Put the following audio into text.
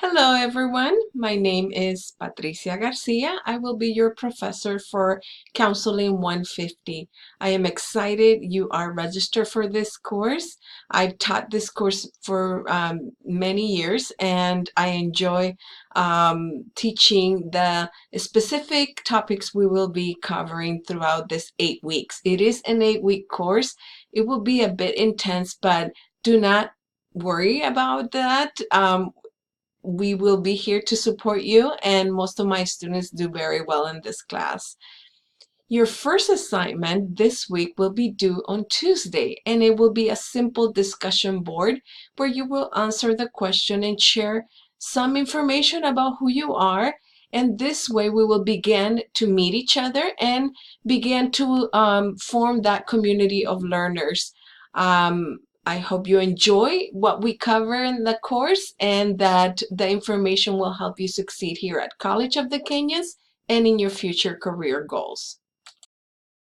Hello everyone, my name is Patricia Garcia. I will be your professor for Counseling 150. I am excited you are registered for this course. I've taught this course for many years and I enjoy teaching the specific topics we will be covering throughout this 8 weeks. It is an 8-week course. It will be a bit intense, but do not worry about that. We will be here to support you, and most of my students do very well in this class. Your first assignment this week will be due on Tuesday, and it will be a simple discussion board where you will answer the question and share some information about who you are. And this way we will begin to meet each other and begin to form that community of learners. I hope you enjoy what we cover in the course and that the information will help you succeed here at College of the Canyons and in your future career goals.